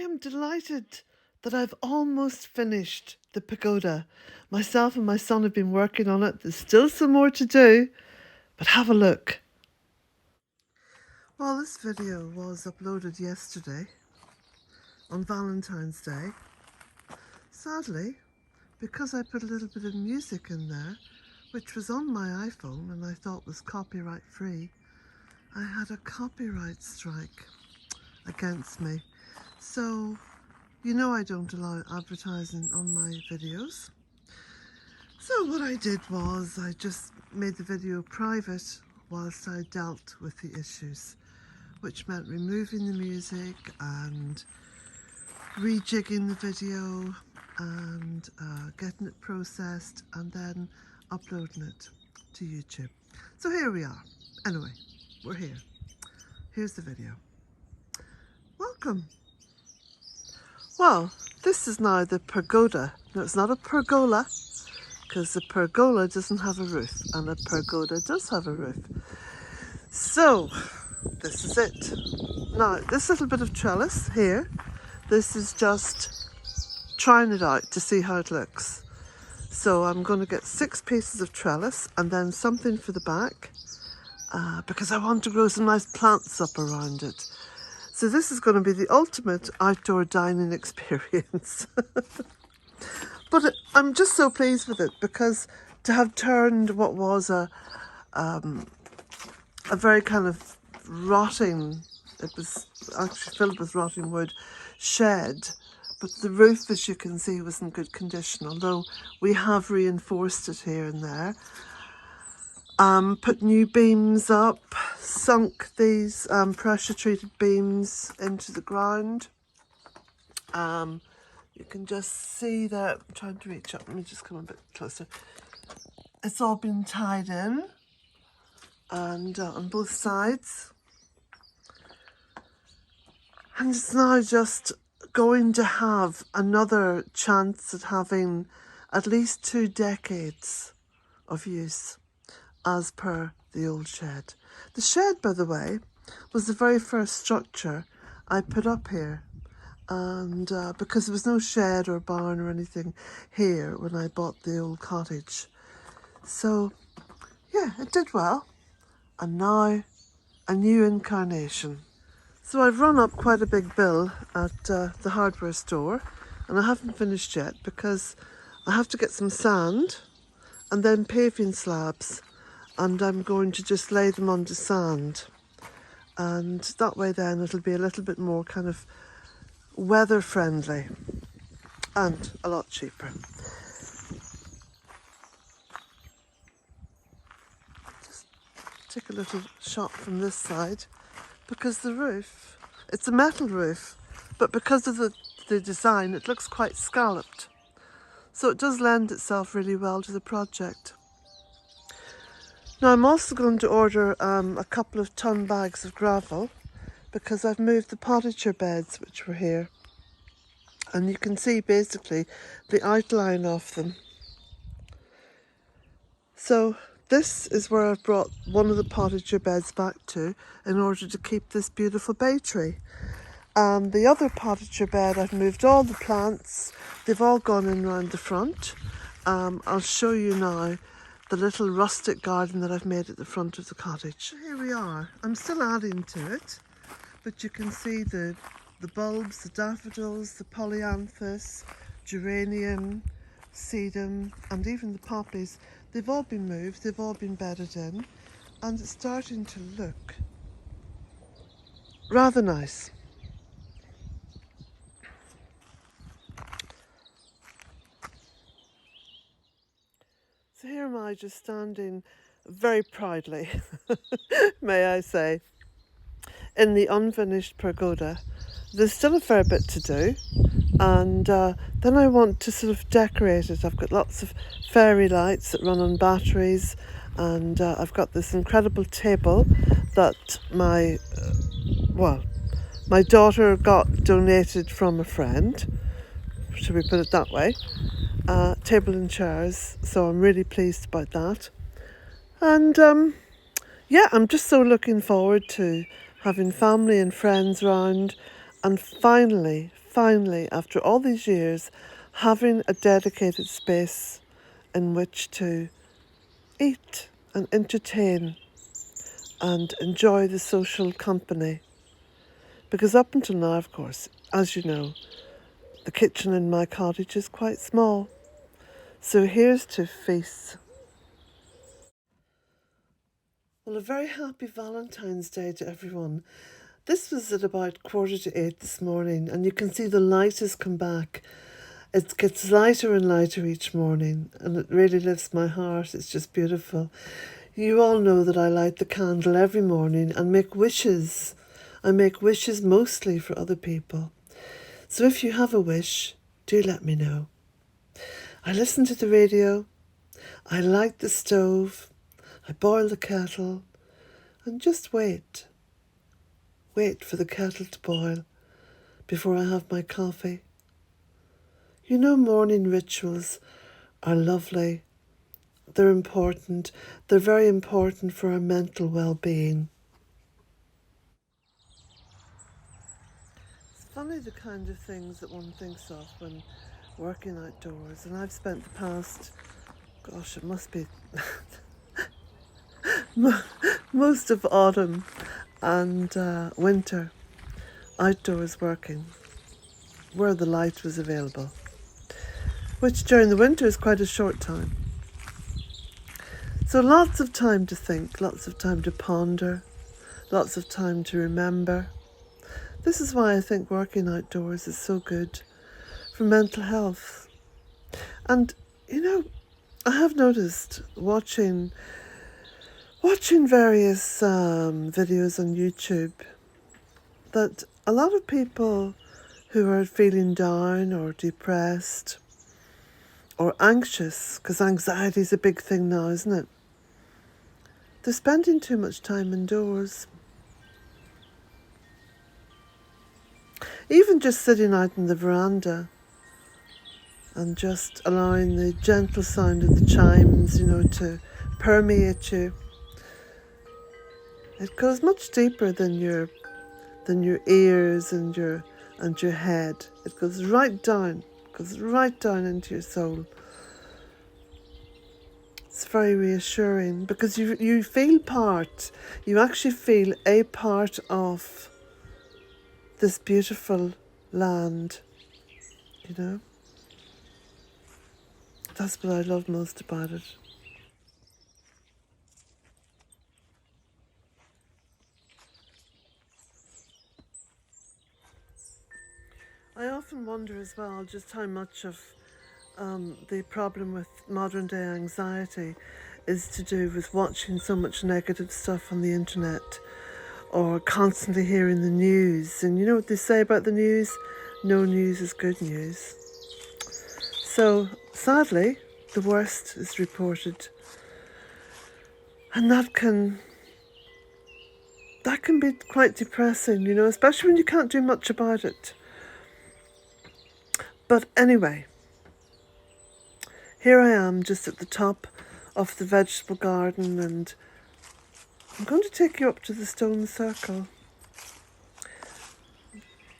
am delighted that I've almost finished the pagoda. Myself and my son have been working on it. There's still some more to do, but have a look. Well, this video was uploaded yesterday on Valentine's Day. Sadly, because I put a little bit of music in there, which was on my iPhone and I thought was copyright free, I had a copyright strike against me. So, you know I don't allow advertising on my videos. So what I did was I just made the video private whilst I dealt with the issues, which meant removing the music and rejigging the video and getting it processed and then uploading it to YouTube. So here we are. Anyway, we're here. Here's the video. Welcome. Well, this is now the pagoda. No, it's not a pergola, because the pergola doesn't have a roof and a pagoda does have a roof. So, this is it. Now, this little bit of trellis here, this is just trying it out to see how it looks. So I'm going to get 6 pieces of trellis and then something for the back because I want to grow some nice plants up around it. So this is going to be the ultimate outdoor dining experience. But I'm just so pleased with it because to have turned what was a very kind of rotting, it was actually filled with rotting wood, shed, but the roof, as you can see, was in good condition, although we have reinforced it here and there. Put new beams up, sunk these pressure treated beams into the ground. You can just see that, I'm trying to reach up, let me just come a bit closer. It's all been tied in and on both sides. And it's now just going to have another chance at having at least 2 decades of use as per the old shed. The shed, by the way, was the very first structure I put up here, and because there was no shed or barn or anything here when I bought the old cottage. So yeah, it did well, and now a new incarnation. So I've run up quite a big bill at the hardware store, and I haven't finished yet because I have to get some sand and then paving slabs, and I'm going to just lay them onto sand, and that way then it'll be a little bit more kind of weather friendly and a lot cheaper. Just take a little shot from this side because the roof, it's a metal roof, but because of the design it looks quite scalloped, so it does lend itself really well to the project. Now I'm also going to order a couple of ton bags of gravel because I've moved the potager beds which were here, and you can see basically the outline of them. So this is where I've brought one of the potager beds back to in order to keep this beautiful bay tree. The other potager bed, I've moved all the plants, they've all gone in round the front. I'll show you now the little rustic garden that I've made at the front of the cottage. Here we are. I'm still adding to it, but you can see the bulbs, the daffodils, the polyanthus, geranium, sedum, and even the poppies. They've all been moved, they've all been bedded in, and it's starting to look rather nice. So here am I just standing very proudly, may I say, in the unfinished pagoda. There's still a fair bit to do, and then I want to sort of decorate it. I've got lots of fairy lights that run on batteries, and I've got this incredible table that my daughter got donated from a friend, should we put it that way. Table and chairs, so I'm really pleased about that. And yeah, I'm just so looking forward to having family and friends round and finally finally, after all these years, having a dedicated space in which to eat and entertain and enjoy the social company. Because up until now, of course, as you know, the kitchen in my cottage is quite small. So here's to feast. Well, a very happy Valentine's Day to everyone. This was at about 7:45 this morning, and you can see the light has come back. It gets lighter and lighter each morning, and it really lifts my heart. It's just beautiful. You all know that I light the candle every morning and make wishes. I make wishes mostly for other people. So if you have a wish, do let me know. I listen to the radio, I light the stove, I boil the kettle, and just wait. Wait for the kettle to boil before I have my coffee. You know, morning rituals are lovely. They're important. They're very important for our mental well-being. It's funny the kind of things that one thinks of when working outdoors. And I've spent the past, gosh, it must be most of autumn and winter outdoors working where the light was available, which during the winter is quite a short time. So lots of time to think, lots of time to ponder, lots of time to remember. This is why I think working outdoors is so good for mental health. And, you know, I have noticed watching various videos on YouTube that a lot of people who are feeling down or depressed or anxious, because anxiety is a big thing now, isn't it? They're spending too much time indoors. Even just sitting out in the veranda and just allowing the gentle sound of the chimes, you know, to permeate you. It goes much deeper than your ears and your head. It goes right down into your soul. It's very reassuring because you feel you actually feel a part of this beautiful land, you know. That's what I love most about it. I often wonder as well just how much of the problem with modern day anxiety is to do with watching so much negative stuff on the internet or constantly hearing the news. And you know what they say about the news? No news is good news. So sadly, the worst is reported. And that can be quite depressing, you know, especially when you can't do much about it. But anyway, here I am just at the top of the vegetable garden, and I'm going to take you up to the stone circle.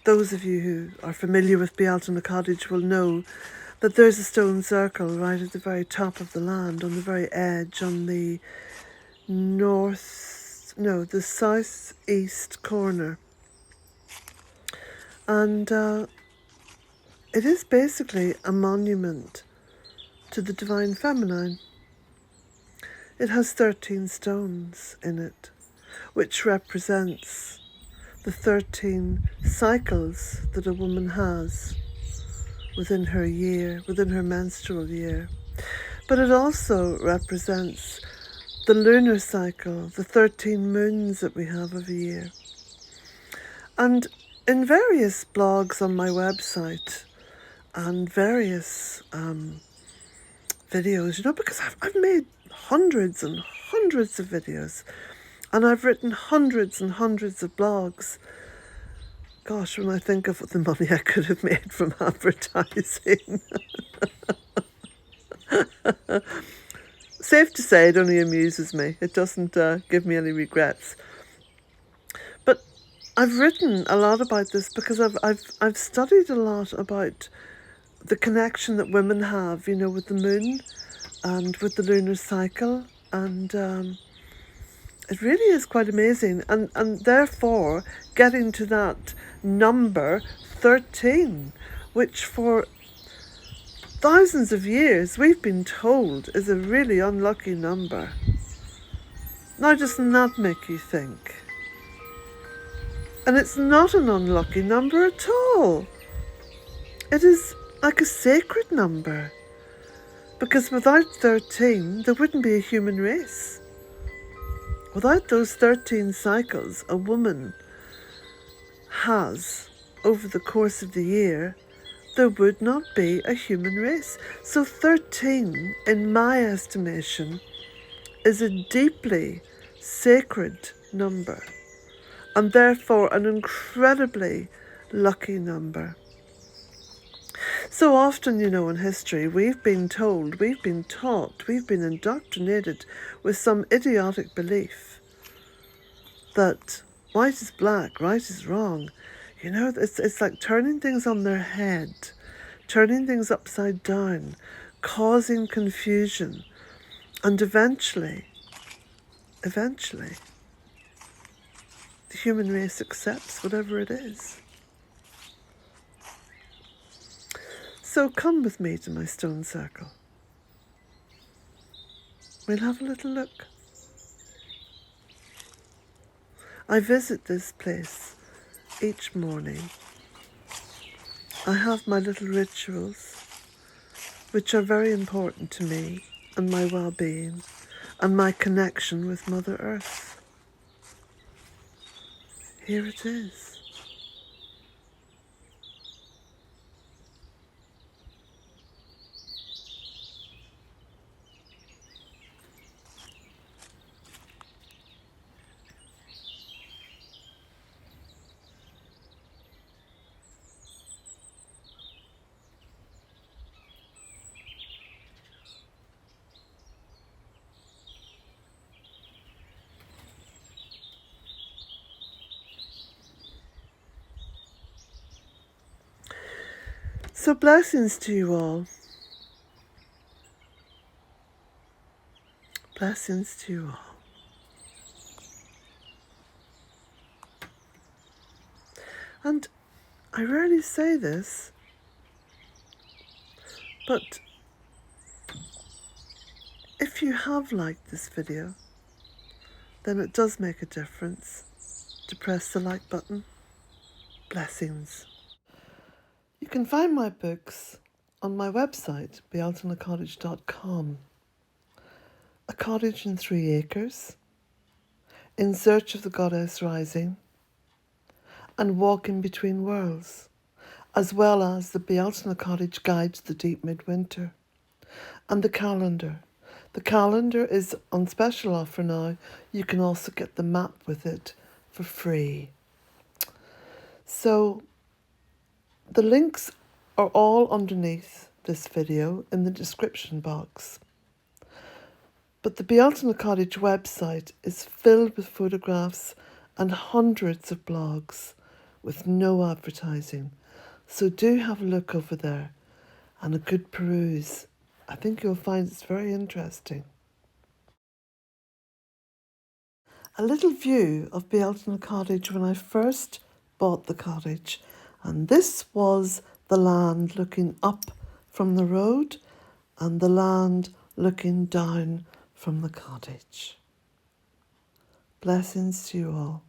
Those of you who are familiar with Old Cottage will know that there's a stone circle right at the very top of the land, on the very edge, on the the southeast corner. And it is basically a monument to the Divine Feminine. It has 13 stones in it, which represents the 13 cycles that a woman has within her year, within her menstrual year. But it also represents the lunar cycle, the 13 moons that we have of a year. And in various blogs on my website and various videos, you know, because I've made hundreds and hundreds of videos and I've written hundreds and hundreds of blogs. Gosh, when I think of the money I could have made from advertising. Safe to say, it only amuses me. It doesn't give me any regrets. But I've written a lot about this because I've studied a lot about the connection that women have, you know, with the moon and with the lunar cycle, and it really is quite amazing. And therefore, getting to that number 13, which for thousands of years we've been told is a really unlucky number. Now, doesn't that make you think? And it's not an unlucky number at all. It is like a sacred number. Because without 13, there wouldn't be a human race. Without those 13 cycles a woman has over the course of the year, there would not be a human race. So 13, in my estimation, is a deeply sacred number, and therefore an incredibly lucky number. So often, you know, in history, we've been told, we've been taught, we've been indoctrinated with some idiotic belief that white is black, right is wrong. You know, it's like turning things on their head, turning things upside down, causing confusion, and eventually, the human race accepts whatever it is. So come with me to my stone circle. We'll have a little look. I visit this place each morning. I have my little rituals, which are very important to me and my well-being and my connection with Mother Earth. Here it is. So blessings to you all. Blessings to you all. And I rarely say this, but if you have liked this video, then it does make a difference to press the like button. Blessings. You can find my books on my website, bealtonacottage.com. A Cottage in 3 Acres, In Search of the Goddess Rising, and Walking Between Worlds, as well as the Bealton Cottage Guide to the Deep Midwinter, and the calendar. The calendar is on special offer now. You can also get the map with it for free. So the links are all underneath this video in the description box. But the Bealton Cottage website is filled with photographs and hundreds of blogs with no advertising. So do have a look over there and a good peruse. I think you'll find it's very interesting. A little view of Bealton Cottage when I first bought the cottage, and this was the land looking up from the road and the land looking down from the cottage. Blessings to you all.